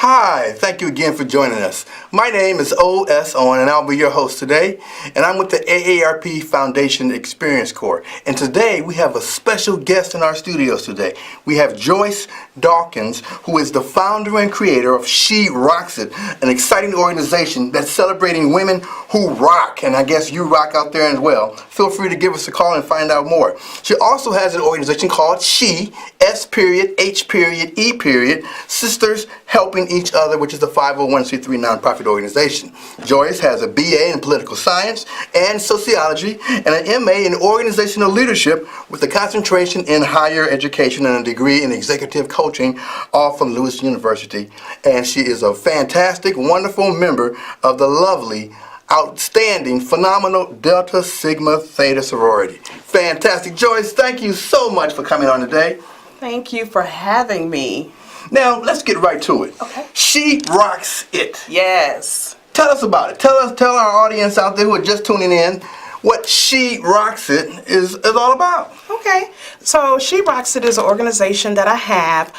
Hi, thank you again for joining us. My name is O.S. Owen and I'll be your host today. And I'm with the AARP Foundation Experience Corps. And today we have a special guest in our studios today. We have Joyce Dawkins, who is the founder and creator of She Rocks It, an exciting organization that's celebrating women who rock. And I guess you rock out there as well. Feel free to give us a call and find out more. She also has an organization called She, S.H.E. Sisters Helping Each Other, which is a 501c3 nonprofit organization. Joyce has a BA in political science and sociology and an MA in organizational leadership with a concentration in higher education and a degree in executive coaching, all from Lewis University. And she is a fantastic, wonderful member of the lovely, outstanding, phenomenal Delta Sigma Theta sorority. Fantastic. Joyce, thank you so much for coming on today. Thank you for having me. Now, let's get right to it. Okay. She Rocks It. Yes. Tell us about it. Tell our audience out there who are just tuning in what She Rocks It is all about. Okay. So She Rocks It is an organization that I have.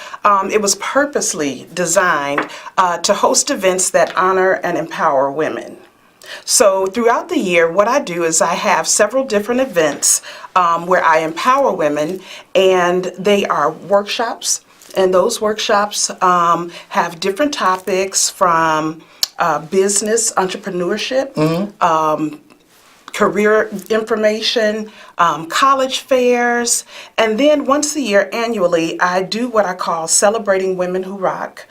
It was purposely designed to host events that honor and empower women. So throughout the year, what I do is I have several different events where I empower women, and they are workshops. And those workshops have different topics from business, entrepreneurship, career information, college fairs, and then once a year, annually, I do what I call Celebrating Women Who Rock,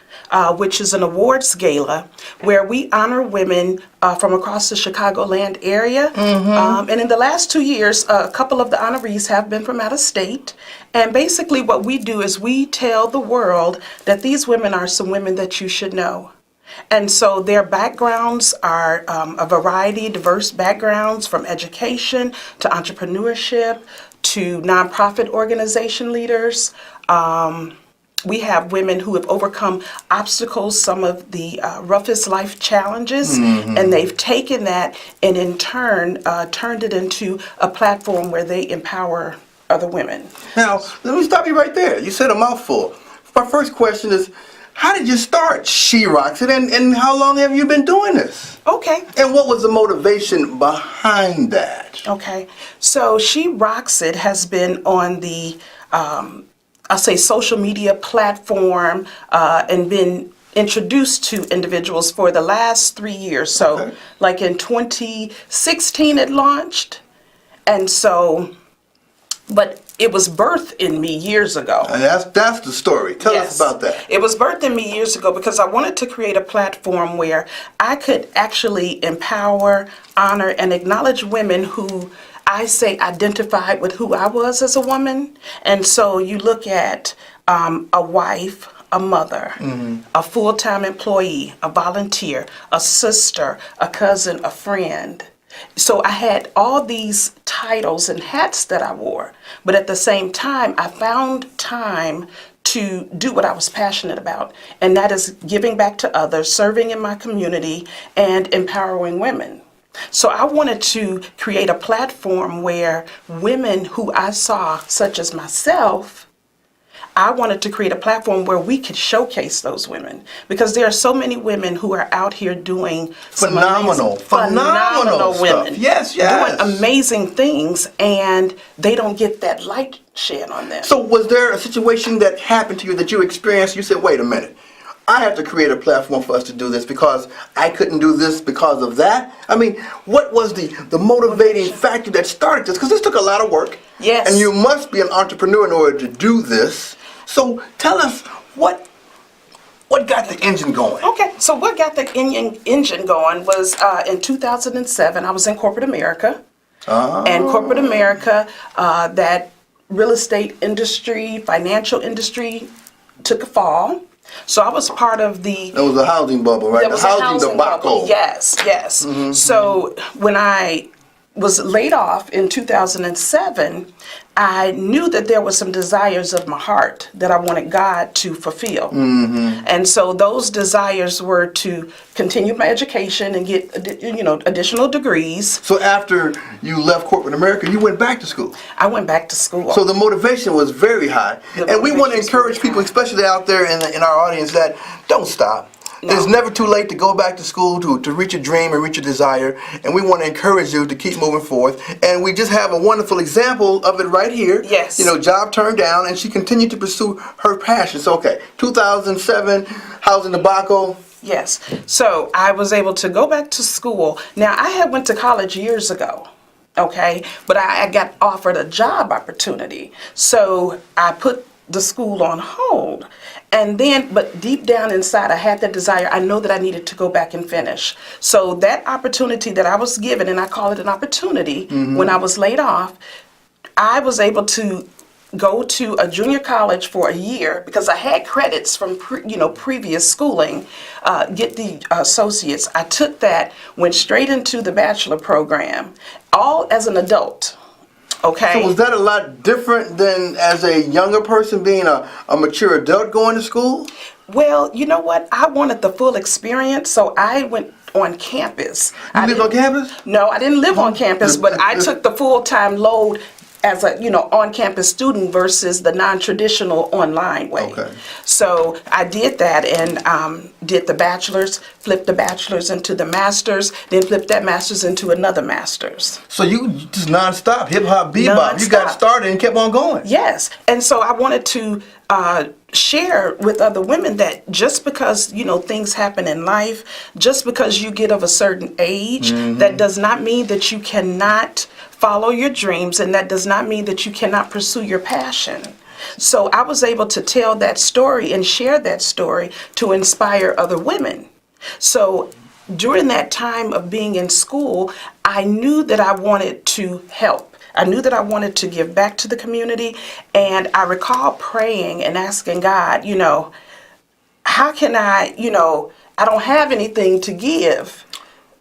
which is an awards gala where we honor women from across the Chicagoland area. And in the last 2 years, a couple of the honorees have been from out of state. And basically what we do is we tell the world that these women are some women that you should know. And so their backgrounds are a variety, diverse backgrounds, from education to entrepreneurship to nonprofit organization leaders. We have women who have overcome obstacles, some of the roughest life challenges, and they've taken that and in turn turned it into a platform where they empower other women. Now, let me stop you right there. You said a mouthful. My first question is, how did you start She Rocks It, and how long have you been doing this? Okay. And what was the motivation behind that? Okay. So She Rocks It has been on the I'll say social media platform and been introduced to individuals for the last 3 years. So like in 2016 it launched, and so, but it was birthed in me years ago. And that's the story. Tell us about that. It was birthed in me years ago because I wanted to create a platform where I could actually empower, honor, and acknowledge women who I say identified with who I was as a woman. And so you look at a wife, a mother, a full-time employee, a volunteer, a sister, a cousin, a friend. So I had all these titles and hats that I wore, but at the same time, I found time to do what I was passionate about, and that is giving back to others, serving in my community, and empowering women. So I wanted to create a platform where women who I saw, such as myself, I wanted to create a platform where we could showcase those women, because there are so many women who are out here doing phenomenal women, yes, doing amazing things, and they don't get that light shed on them. So was there a situation that happened to you that you experienced? You said, wait a minute, I have to create a platform for us to do this because I couldn't do this because of that? I mean, what was the motivating factor that started this? Because this took a lot of work. Yes. And you must be an entrepreneur in order to do this. So tell us what got the engine going? Okay, so what got the engine going was in 2007, I was in corporate America. And corporate America, that real estate industry, financial industry took a fall. So I was part of the... That was a housing bubble, right? The housing debacle. Bubble. Yes. So when I was laid off in 2007, I knew that there were some desires of my heart that I wanted God to fulfill. And so those desires were to continue my education and get, additional degrees. So after you left corporate America, you went back to school? I went back to school. So the motivation was very high. And we want to encourage people, especially out there in our audience, that don't stop. It's never too late to go back to school to reach a dream and reach a desire, and we want to encourage you to keep moving forth. And we just have a wonderful example of it right here. Yes. You know, job turned down, and she continued to pursue her passions. Okay, 2007, housing debacle. Yes. So I was able to go back to school. Now, I had went to college years ago, okay? But I got offered a job opportunity. So I put the school on hold. And then, but deep down inside, I had that desire. I know that I needed to go back and finish. So that opportunity that I was given, and I call it an opportunity, when I was laid off, I was able to go to a junior college for a year because I had credits from previous schooling, get the associates. I took that, went straight into the bachelor program, all as an adult. Okay. So was that a lot different than as a younger person being a mature adult going to school? Well, you know what? I wanted the full experience, so I went on campus. You lived on campus? No, I didn't live on campus, but I took the full-time load as a on-campus student versus the non-traditional online way. Okay. So I did that and did the bachelor's, flipped the bachelor's into the master's, then flipped that master's into another master's. So you just nonstop, hip hop, bebop. You got started and kept on going. Yes, and so I wanted to share with other women that just because things happen in life, just because you get of a certain age, that does not mean that you cannot follow your dreams, and that does not mean that you cannot pursue your passion. So I was able to tell that story and share that story to inspire other women. So during that time of being in school, I knew that I wanted to help. I knew that I wanted to give back to the community, and I recall praying and asking God, how can I don't have anything to give.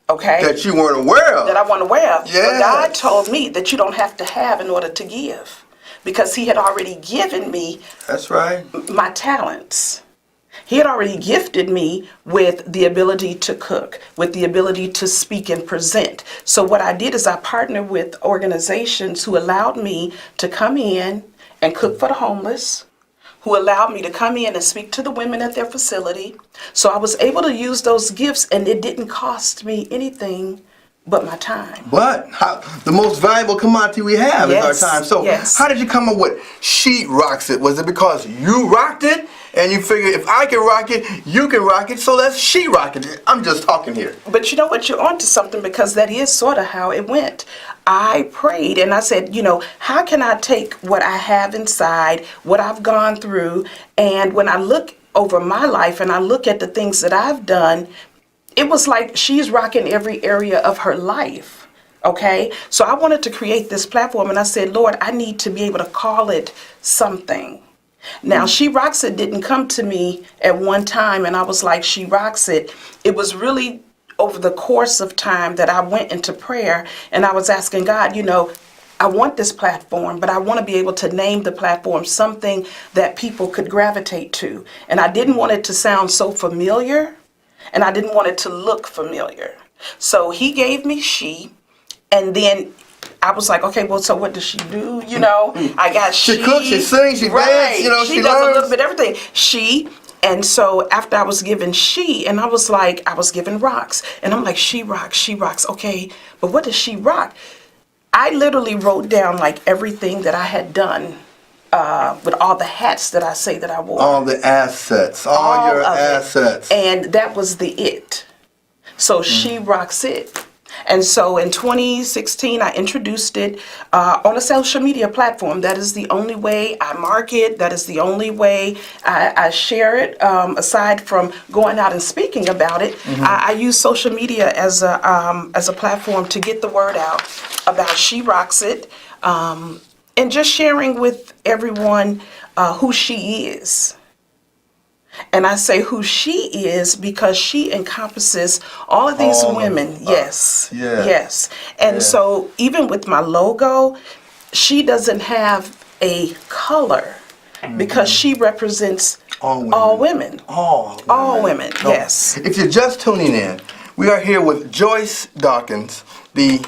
Okay. That you weren't aware of. That I wasn't aware of. Yes. But God told me that you don't have to have in order to give, because He had already given me. That's right. My talents. He had already gifted me with the ability to cook, with the ability to speak and present. So what I did is I partnered with organizations who allowed me to come in and cook for the homeless, who allowed me to come in and speak to the women at their facility. So I was able to use those gifts, and it didn't cost me anything but my time. But the most valuable commodity we have is our time. So how did you come up with She Rocks It? Was it because you rocked it and you figured if I can rock it, you can rock it, so let's She Rock It? I'm just talking here. But you know what? You're onto something, because that is sort of how it went. I prayed and I said, how can I take what I have inside, what I've gone through, and when I look over my life and I look at the things that I've done, it was like she's rocking every area of her life. Okay? So I wanted to create this platform, and I said, Lord, I need to be able to call it something. Now, She Rocks It didn't come to me at one time and I was like, She Rocks It. It was really over the course of time that I went into prayer, and I was asking God, I want this platform, but I want to be able to name the platform something that people could gravitate to. And I didn't want it to sound so familiar, and I didn't want it to look familiar. So He gave me She, and then I was like, okay, well, so what does she do? I got She. She cooks, she sings, she dances, she does a little bit of everything. She. And so after I was given She, and I was given rocks, and I'm like, she rocks, okay, but what does she rock? I literally wrote down like everything that I had done with all the hats that I say that I wore. All the assets, all your assets. And that was the it. So She Rocks It. And so in 2016, I introduced it on a social media platform. That is the only way I market. That is the only way I share it. Aside from going out and speaking about it, I use social media as a platform to get the word out about She Rocks It, and just sharing with everyone who she is. And I say who she is because she encompasses all of these women. Yes. Yes. And so even with my logo, she doesn't have a color because she represents all women. All women. Yes. If you're just tuning in, we are here with Joyce Dawkins, the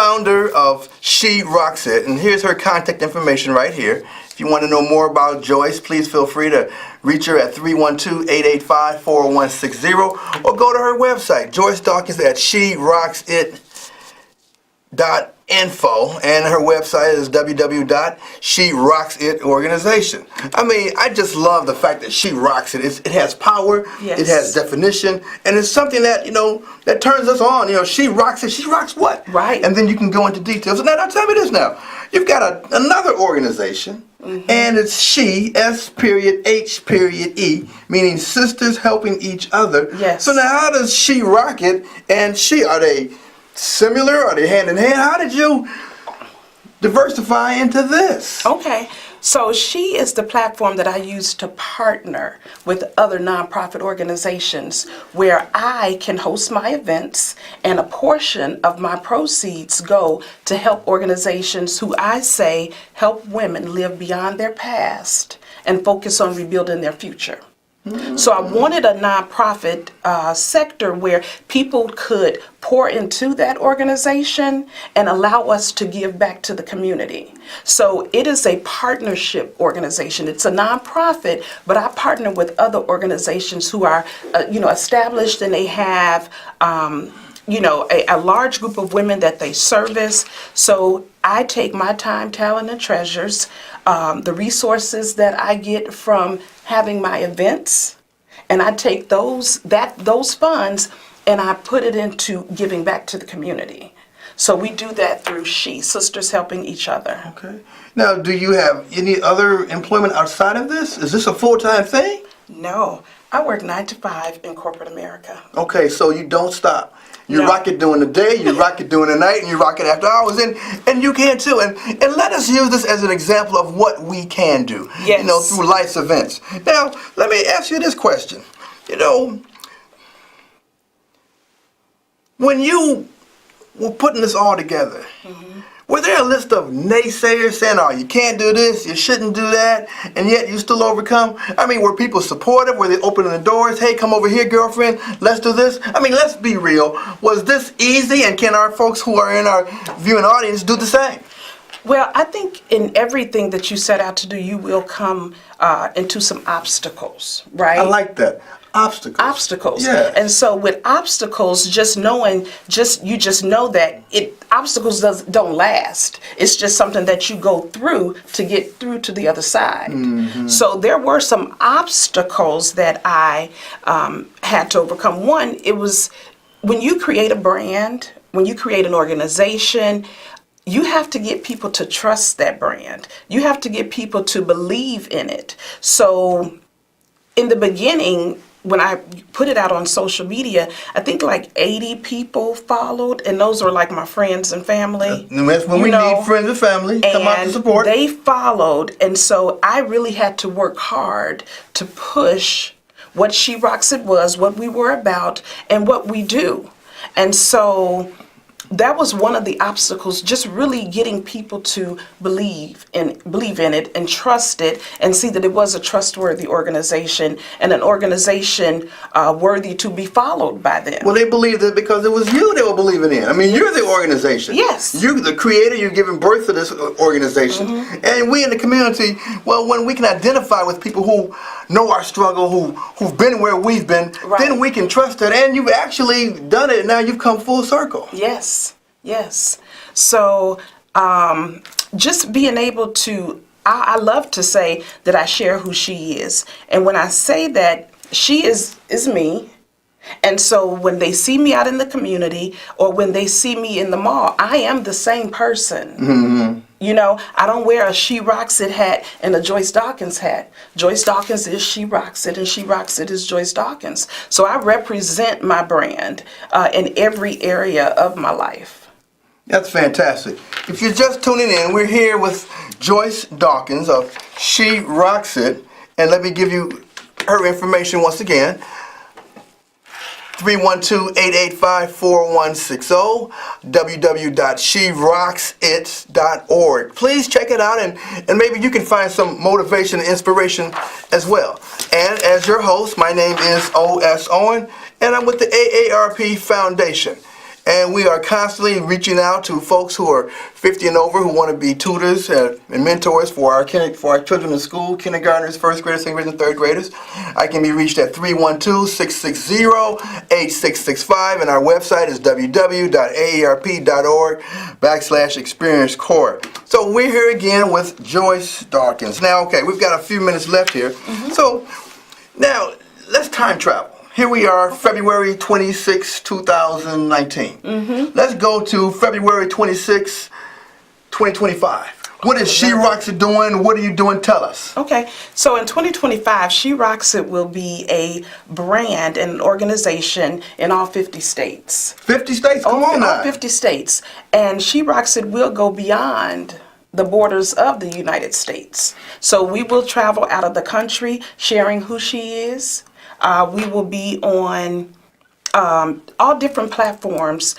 founder of She Rocks It, and here's her contact information right here. If you want to know more about Joyce, please feel free to reach her at 312-885-4160 or go to her website, Joyce Dawkins at sherocksit.info, and her website is www.sherocksit.organization. I mean, I just love the fact that she rocks it. It has power, Yes. it has definition, and it's something that, that turns us on. She rocks it. She rocks what? Right. And then you can go into details. And now tell me this now. You've got another organization, and it's She, S.H.E, meaning sisters helping each other. Yes. So now how does She Rock It and She, are they similar? Are they hand in hand? How did you diversify into this? Okay, so She is the platform that I use to partner with other nonprofit organizations where I can host my events, and a portion of my proceeds go to help organizations who I say help women live beyond their past and focus on rebuilding their future. So I wanted a nonprofit sector where people could pour into that organization and allow us to give back to the community. So it is a partnership organization. It's a nonprofit, but I partner with other organizations who are, established, and they have, a large group of women that they service. So I take my time, talent, and treasures, the resources that I get from having my events, and I take those funds and I put it into giving back to the community. So we do that through She, Sisters Helping Each Other. Okay. Now, do you have any other employment outside of this? Is this a full-time thing? No, I work 9 to 5 in corporate America. Okay, so you don't stop. You No. rock it during the day, you rock it during the night, and you rock it after hours, and you can too. And let us use this as an example of what we can do, Yes. through life's events. Now, let me ask you this question. When you were putting this all together, were there a list of naysayers saying, oh, you can't do this, you shouldn't do that, and yet you still overcome? I mean, were people supportive? Were they opening the doors? Hey, come over here, girlfriend, let's do this? I mean, let's be real. Was this easy, and can our folks who are in our viewing audience do the same? Well, I think in everything that you set out to do, you will come into some obstacles, right? I like that. Obstacles. Yeah. And so with obstacles, you know that obstacles don't last. It's just something that you go through to get through to the other side. So there were some obstacles that I had to overcome. One, it was when you create a brand, when you create an organization, you have to get people to trust that brand. You have to get people to believe in it. So in the beginning, when I put it out on social media, I think like 80 people followed, and those are like my friends and family. And that's when we need friends and family come out to support. They followed, and so I really had to work hard to push what She Rocks It was, what we were about, and what we do. And so that was one of the obstacles, just really getting people to believe in it and trust it and see that it was a trustworthy organization and an organization worthy to be followed by them. Well, they believed it because it was you they were believing in. I mean, you're the organization. Yes. You're the creator. You're giving birth to this organization. And we in the community, well, when we can identify with people who know our struggle, who've been where we've been, then we can trust it. And you've actually done it, and now you've come full circle. Yes. So just being able to, I love to say that I share who She is. And when I say that, She is me. And so when they see me out in the community or when they see me in the mall, I am the same person. I don't wear a She Rocks It hat and a Joyce Dawkins hat. Joyce Dawkins is She Rocks It, and She Rocks It is Joyce Dawkins. So I represent my brand in every area of my life. That's fantastic. If you're just tuning in, we're here with Joyce Dawkins of She Rocks It. And let me give you her information once again. 312-885-4160, www.sherocksit.org. Please check it out, and maybe you can find some motivation and inspiration as well. And as your host, my name is O.S. Owen, and I'm with the AARP Foundation. And we are constantly reaching out to folks who are 50 and over who want to be tutors and mentors for our children in school, kindergartners, first graders, second graders, and third graders. I can be reached at 312-660-8665, and our website is www.aarp.org/Experience Corps. So we're here again with Joyce Dawkins. Now, okay, we've got a few minutes left here. So now let's time travel. Here we are, February 26, 2019. Let's go to February 26, 2025. What is She Rocks It doing? What are you doing? Tell us. Okay, so in 2025, She Rocks It will be a brand and an organization in all 50 states. 50 states? Come on now. All 50 states. And She Rocks It will go beyond the borders of the United States. So we will travel out of the country sharing who she is. We will be on all different platforms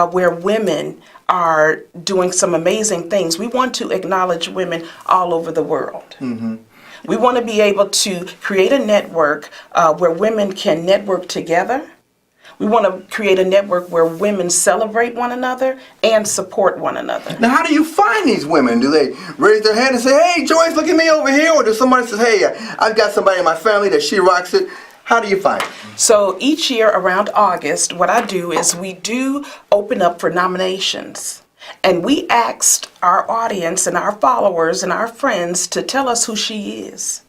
where women are doing some amazing things. We want to acknowledge women all over the world. We want to be able to create a network where women can network together. We want to create a network where women celebrate one another and support one another. Now, how do you find these women? Do they raise their hand and say, hey, Joyce, look at me over here? Or does somebody say, hey, I've got somebody in my family that She Rocks It? How do you find it? So each year around August, what I do is we do open up for nominations. And we asked our audience and our followers and our friends to tell us who she is.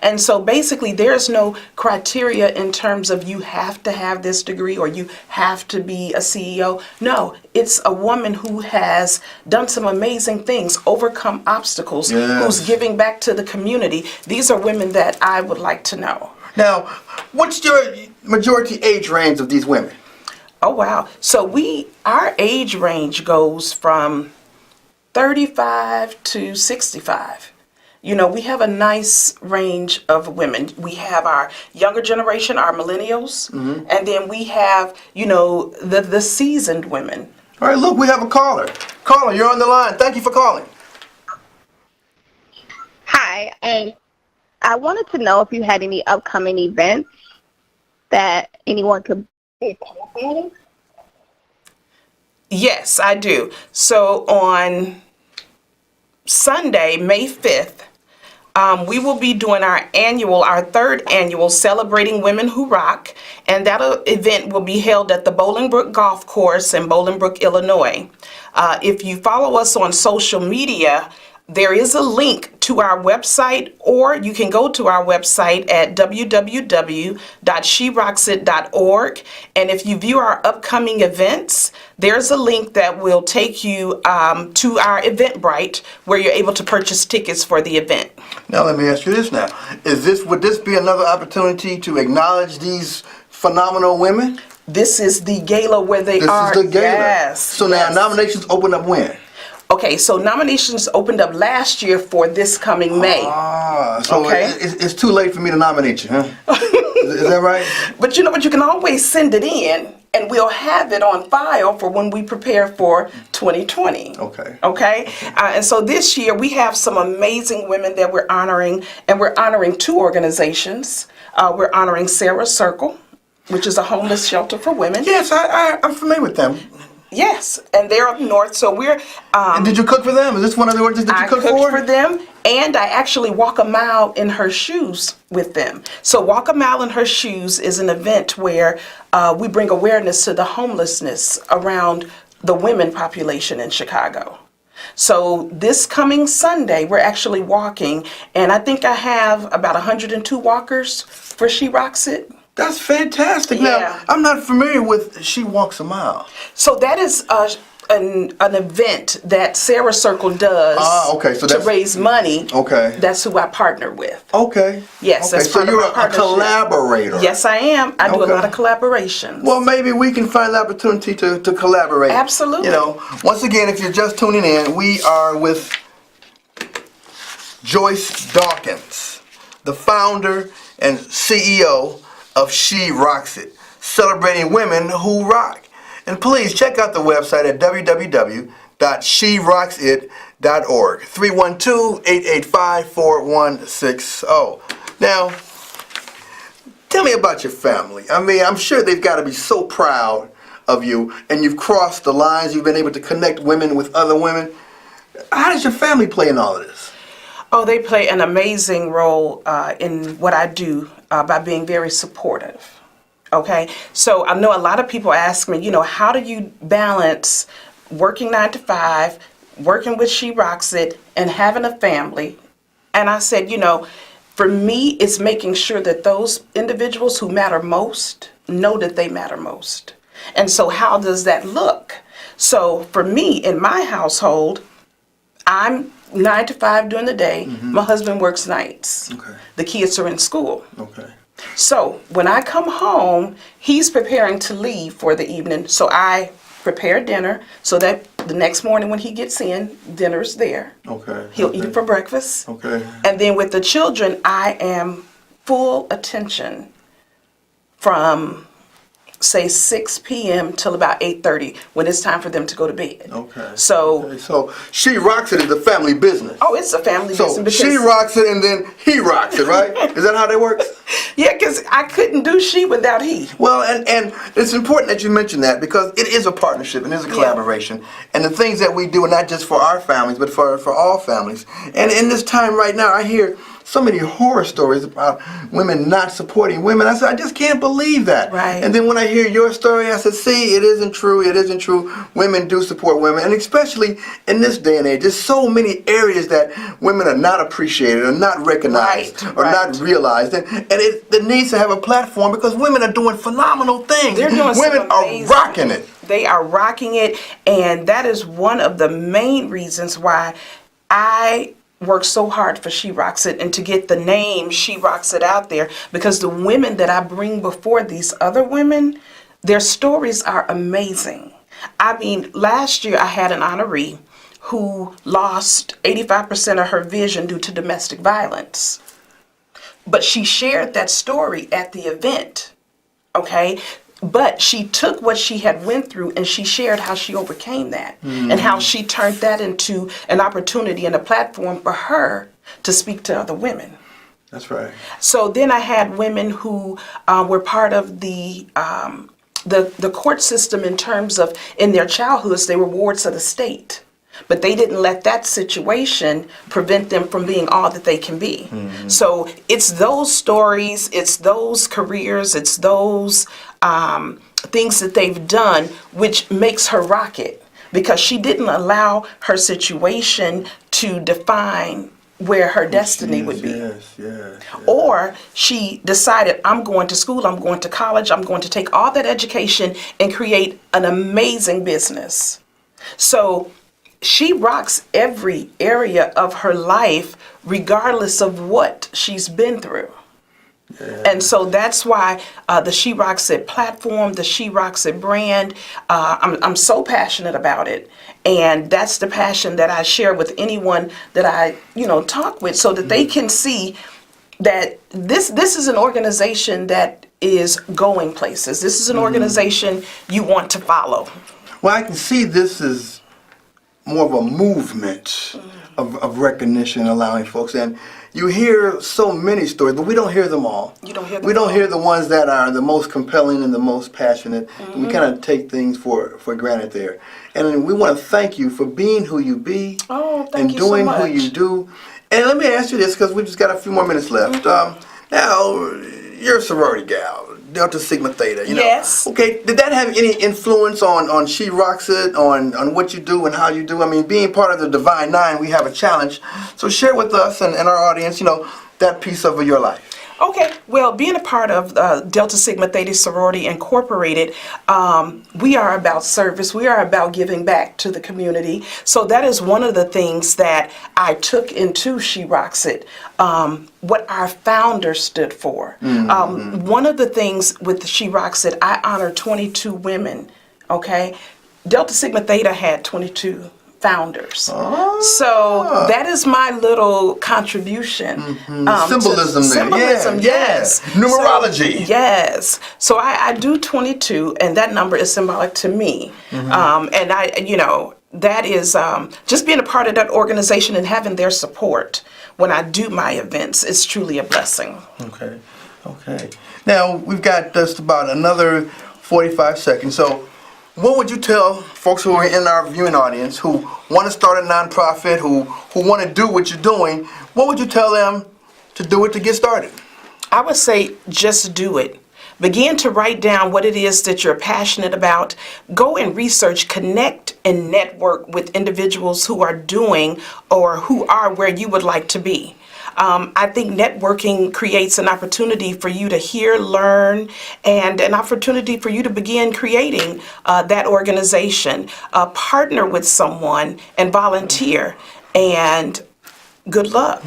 And so basically there's no criteria in terms of you have to have this degree or you have to be a CEO. No, it's a woman who has done some amazing things, overcome obstacles, who's giving back to the community. These are women that I would like to know. Now, what's your majority age range of these women? Oh, wow. So our age range goes from 35 to 65. You know, we have a nice range of women. We have our younger generation, our millennials, and then we have, you know, the seasoned women. All right, look, we have a caller. Caller, you're on the line. Thank you for calling. Hi, I wanted to know if you had any upcoming events that anyone could be attending. Yes, I do. So on Sunday, May 5th, we will be doing our third annual Celebrating Women Who Rock, and that event will be held at the Bolingbrook Golf Course in Bolingbrook, Illinois. If you follow us on social media, there is a link to our website, or you can go to our website at www.sherocksit.org. And if you view our upcoming events, there's a link that will take you to our Eventbrite where you're able to purchase tickets for the event. Now let me ask you this now. Would this be another opportunity to acknowledge these phenomenal women? This is the gala where they are. This is the gala. Yes. So now nominations open up when? Okay, so nominations opened up last year for this coming May. So okay. It's too late for me to nominate you, huh? Is that right? But you can always send it in, and we'll have it on file for when we prepare for 2020. Okay. Okay? And so this year we have some amazing women that we're honoring, and we're honoring two organizations. We're honoring Sarah Circle, which is a homeless shelter for women. Yes, I'm familiar with them. Yes, and they're up north, so we're... and did you cook for them? Is this one of the organizations that you cook for? I cooked for them, and I actually walk a mile in her shoes with them. So Walk a Mile in Her Shoes is an event where we bring awareness to the homelessness around the women population in Chicago. So this coming Sunday, we're actually walking, and I think I have about 102 walkers for She Rocks It. That's fantastic. Yeah. Now, I'm not familiar with She Walks a Mile. So that is an event that Sarah Circle does to raise money. Okay. That's who I partner with. Okay. Yes, okay. that's So part you're of my a collaborator. Yes, I am. I do a lot of collaborations. Well, maybe we can find the opportunity to collaborate. Absolutely. You know, once again, if you're just tuning in, we are with Joyce Dawkins, the founder and CEO of She Rocks It, celebrating women who rock. And please check out the website at www.sherocksit.org, 312-885-4160. Now, tell me about your family. I mean, I'm sure they've got to be so proud of you, and you've crossed the lines. You've been able to connect women with other women. How does your family play in all of this? Oh, they play an amazing role in what I do by being very supportive. Okay, so I know a lot of people ask me, how do you balance working 9 to 5, working with She Rocks It, and having a family? And I said, for me, it's making sure that those individuals who matter most know that they matter most. And so how does that look? So for me, in my household, I'm 9 to 5 during the day. My husband works nights. Okay. The kids are in school. Okay. So when I come home, he's preparing to leave for the evening. So I prepare dinner so that the next morning when he gets in, dinner's there. Okay. He'll eat it for breakfast. Okay. And then with the children, I am full attention from, say, 6 p.m. till about 8:30 when it's time for them to go to bed. Okay. So, Okay. So She Rocks It is a family business. oh, it's a family So business. she rocks it and then he rocks it, right? Is that how that works? Yeah, because I couldn't do she without he. Well, and it's important that you mention that because it is a partnership and it is a collaboration. And the things that we do are not just for our families, but for all families. And in this time right now, I hear so many horror stories about women not supporting women. I said, I just can't believe that. Right. And then when I hear your story, I said, see, it isn't true. It isn't true. Women do support women. And especially in this day and age, there's so many areas that women are not appreciated or not recognized or not realized. And it needs to have a platform because women are doing phenomenal things. They're doing women are rocking it. They are rocking it. And that is one of the main reasons why I work so hard for She Rocks It and to get the name She Rocks It out there, because the women that I bring before these other women, their stories are amazing. I mean, last year I had an honoree who lost 85% of her vision due to domestic violence. But she shared that story at the event, okay? But she took what she had went through and she shared how she overcame that and how she turned that into an opportunity and a platform for her to speak to other women. That's right. So then I had women who were part of the court system in terms of in their childhoods, they were wards of the state. But they didn't let that situation prevent them from being all that they can be. So it's those stories, it's those careers, it's those things that they've done which makes her rock it, because she didn't allow her situation to define where her destiny would be. Yes. Or she decided, I'm going to school, I'm going to college, I'm going to take all that education and create an amazing business. So she rocks every area of her life regardless of what she's been through. And so that's why the She Rocks It platform, the She Rocks It brand, I'm so passionate about it. And that's the passion that I share with anyone that I, talk with, so that they can see that this is an organization that is going places. This is an organization you want to follow. Well, I can see this is more of a movement of recognition, allowing folks in. You hear so many stories, but we don't hear them all. You don't hear them We don't all. hear the ones that are the most compelling and the most passionate. We kind of take things for granted there. And we want to thank you for being who you be Oh, thank and you so doing much. who you do. And let me ask you this, because we just got a few more minutes left. Now, you're a sorority gal, Delta Sigma Theta. Yes. Okay, did that have any influence on She Rocks It, on what you do and how you do? I mean, being part of the Divine Nine, we have a challenge. So share with us and our audience, that piece of your life. Okay, well, being a part of Delta Sigma Theta Sorority Incorporated, we are about service. We are about giving back to the community. So that is one of the things that I took into She Rocks It, what our founder stood for. One of the things with She Rocks It, I honor 22 women, okay? Delta Sigma Theta had 22 founders. So that is my little contribution. Symbolism there. Symbolism, yes. Numerology. So, yes. So I do 22, and that number is symbolic to me. And that is just being a part of that organization and having their support when I do my events is truly a blessing. Okay. Now, we've got just about another 45 seconds. So what would you tell folks who are in our viewing audience who want to start a nonprofit, who want to do what you're doing? What would you tell them to do it to get started? I would say just do it. Begin to write down what it is that you're passionate about. Go and research, connect, and network with individuals who are doing or who are where you would like to be. I think networking creates an opportunity for you to hear, learn, and an opportunity for you to begin creating that organization. Partner with someone and volunteer. And good luck.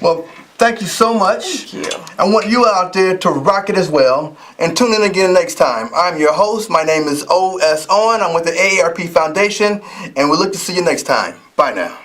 Well, thank you so much. Thank you. I want you out there to rock it as well. And tune in again next time. I'm your host. My name is O.S. Owen. I'm with the AARP Foundation. And we look to see you next time. Bye now.